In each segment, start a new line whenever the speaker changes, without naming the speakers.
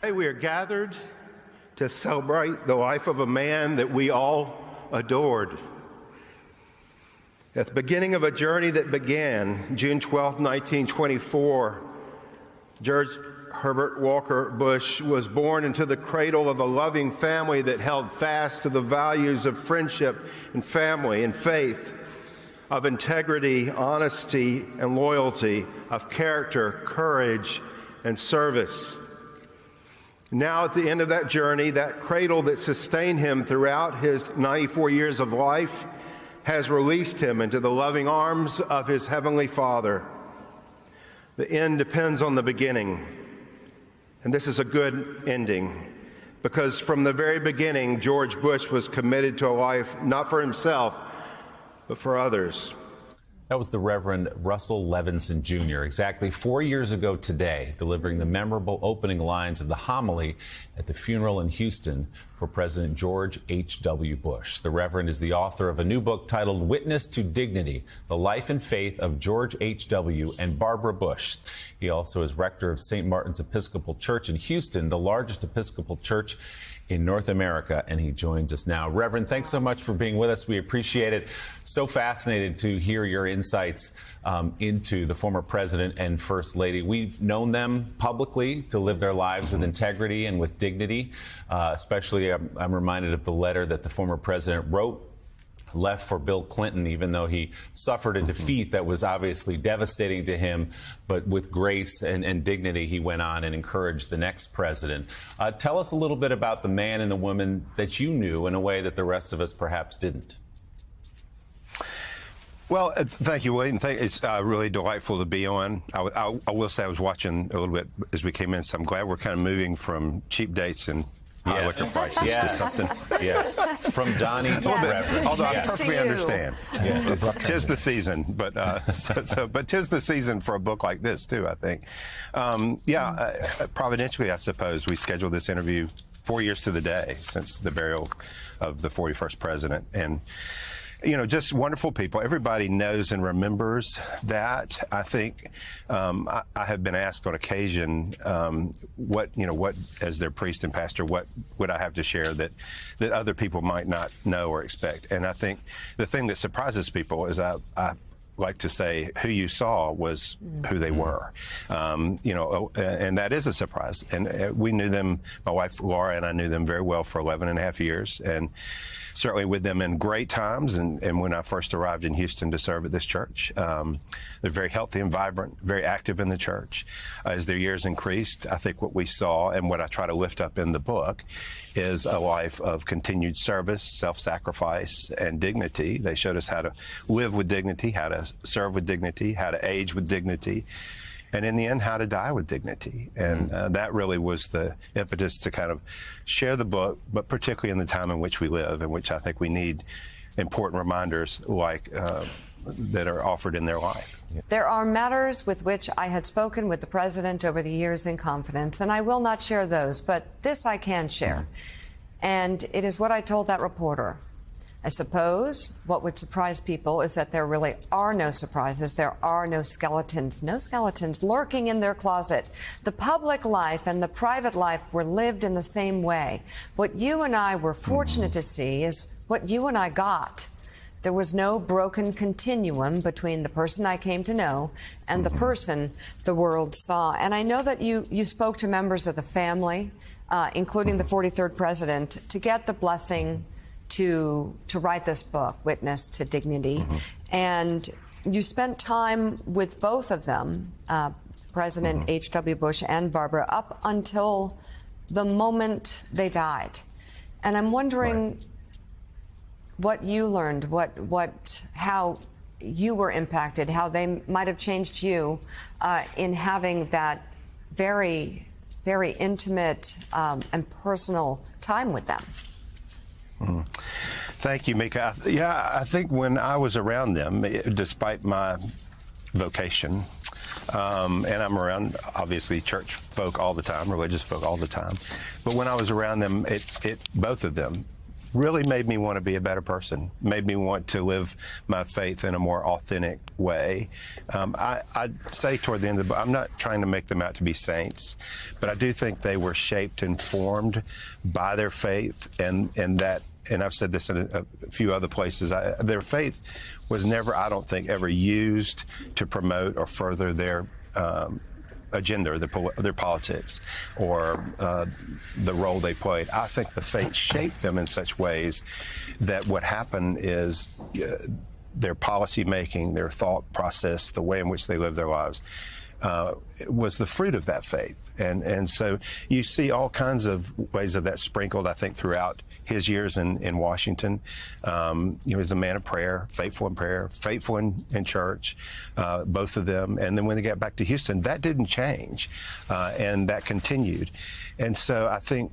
Today we are gathered to celebrate the life of a man that we all adored. At the beginning of a journey that began June 12, 1924, George Herbert Walker Bush was born into the cradle of a loving family that held fast to the values of friendship and family and faith, of integrity, honesty, and loyalty, of character, courage, and service. Now, at the end of that journey, that cradle that sustained him throughout his 94 years of life has released him into the loving arms of his Heavenly Father. The end depends on the beginning, and this is a good ending, because from the very beginning, George Bush was committed to a life not for himself, but for others.
That was the Reverend Russell Levinson Jr. exactly 4 years ago today, delivering the memorable opening lines of the homily at the funeral in Houston for President George H.W. Bush. The Reverend is the author of a new book titled Witness to Dignity, The Life and Faith of George H.W. and Barbara Bush. He also is rector of St. Martin's Episcopal Church in Houston, the largest Episcopal church in North America, and he joins us now. Reverend, thanks so much for being with us. We appreciate it. So fascinated to hear your insights into the former president and first lady. We've known them publicly to live their lives with integrity and with dignity. Especially, I'm reminded of the letter that the former president wrote, left for Bill Clinton, even though he suffered a defeat that was obviously devastating to him. But with grace and dignity, he went on and encouraged the next president. Tell us a little bit about the man and the woman that you knew in a way that the rest of us perhaps didn't.
Well, thank you, William. It's really delightful to be on. I will say I was watching a little bit as we came in, so I'm glad we're kind of moving from cheap dates and high liquor prices to something.
Yes, from Donnie to Reverend.
Although I perfectly understand.
Yeah.
Tis the season, but but tis the season for a book like this too, I think. Providentially, I suppose, we scheduled this interview 4 years to the day since the burial of the 41st president. And you know, just wonderful people. Everybody knows and remembers that. I think I have been asked on occasion, what as their priest and pastor, what would I have to share that other people might not know or expect? And I think the thing that surprises people is I like to say who you saw was who they were, and that is a surprise. And we knew them, my wife Laura and I knew them very well for 11 and a half years, and certainly with them in great times and when I first arrived in Houston to serve at this church. They're very healthy and vibrant, very active in the church. As their years increased, I think what we saw and what I try to lift up in the book is a life of continued service, self-sacrifice, and dignity. They showed us how to live with dignity, how to serve with dignity, how to age with dignity, and in the end, how to die with dignity. And that really was the impetus to kind of share the book, but particularly in the time in which we live, in which I think we need important reminders like that are offered in their life.
There are matters with which I had spoken with the president over the years in confidence, and I will not share those, but this I can share. And it is what I told that reporter. I suppose what would surprise people is that there really are no surprises. There are no skeletons lurking in their closet. The public life and the private life were lived in the same way. What you and I were fortunate to see is what you and I got. There was no broken continuum between the person I came to know and the person the world saw. And I know that you spoke to members of the family, including the 43rd president, to get the blessing to write this book, Witness to Dignity. And you spent time with both of them, President H.W. Bush and Barbara, up until the moment they died. And I'm wondering what you learned, how you were impacted, how they might have changed you in having that very, very intimate and personal time with them.
Thank you, Mika. Yeah, I think when I was around them, despite my vocation, and I'm around, obviously, church folk all the time, religious folk all the time, but when I was around them, both of them really made me want to be a better person, made me want to live my faith in a more authentic way. I'd say toward the end of the book, I'm not trying to make them out to be saints, but I do think they were shaped and formed by their faith, and I've said this in a few other places, their faith was never, I don't think, ever used to promote or further their agenda or their politics or the role they played. I think the faith shaped them in such ways that what happened is their policy making, their thought process, the way in which they live their lives was the fruit of that faith. And so you see all kinds of ways of that sprinkled, I think, throughout his years in Washington. He was a man of prayer, faithful in church, both of them. And then when they got back to Houston, that didn't change, and that continued. And so I think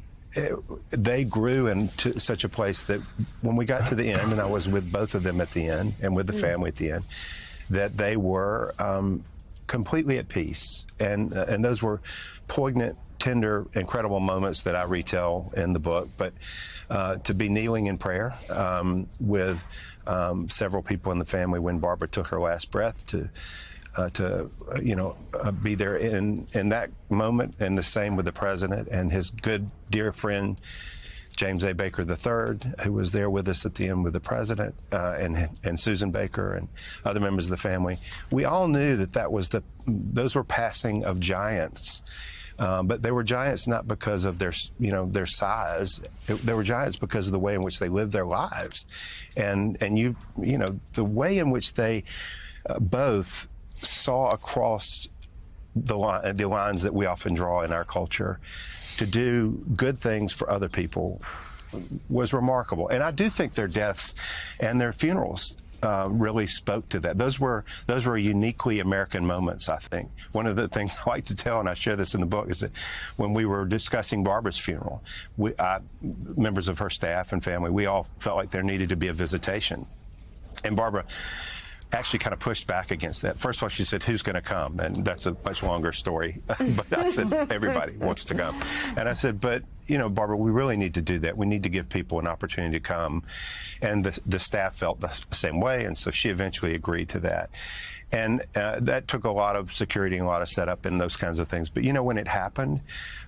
they grew into such a place that when we got to the end, and I was with both of them at the end and with the family at the end, that they were completely at peace. And those were poignant, tender, incredible moments that I retell in the book. But to be kneeling in prayer with several people in the family when Barbara took her last breath, to be there in that moment, and the same with the president and his good, dear friend, James A. Baker III, who was there with us at the end with the president, and Susan Baker and other members of the family. We all knew that those were passing of giants. But they were giants not because of their size. They were giants because of the way in which they lived their lives, and the way in which they both saw across the lines that we often draw in our culture to do good things for other people was remarkable. And I do think their deaths and their funerals really spoke to that. Those were uniquely American moments, I think. One of the things I like to tell, and I share this in the book, is that when we were discussing Barbara's funeral, members of her staff and family, we all felt like there needed to be a visitation. And Barbara actually kind of pushed back against that. First of all, she said, "Who's going to come?" And that's a much longer story. But I said, "Everybody wants to come." And I said, "But, Barbara, we really need to do that. We need to give people an opportunity to come." And the staff felt the same way. And so she eventually agreed to that. And that took a lot of security and a lot of setup and those kinds of things. But, when it happened,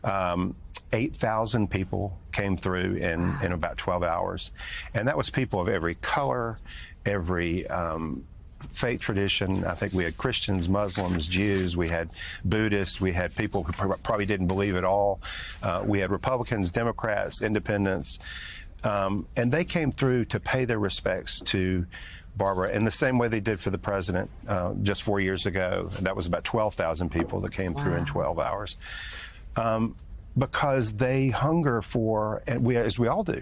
8,000 people came through in about 12 hours. And that was people of every color, every faith tradition. I think we had Christians, Muslims, Jews, we had Buddhists, we had people who probably didn't believe at all. We had Republicans, Democrats, independents, and they came through to pay their respects to Barbara in the same way they did for the president just 4 years ago. And that was about 12,000 people that came through in 12 hours. Because they hunger for, and as we all do,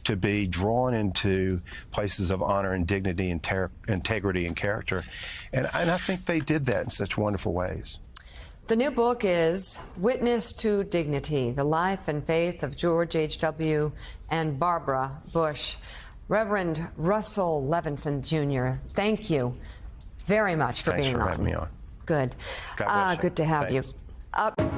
to be drawn into places of honor and dignity and integrity and character. And I think they did that in such wonderful ways.
The new book is Witness to Dignity, The Life and Faith of George H.W. and Barbara Bush. Reverend Russell Levinson, Jr., thank you very much for being on.
Thanks for having me on.
Good.
God bless you.
Good to have
Thanks.
you.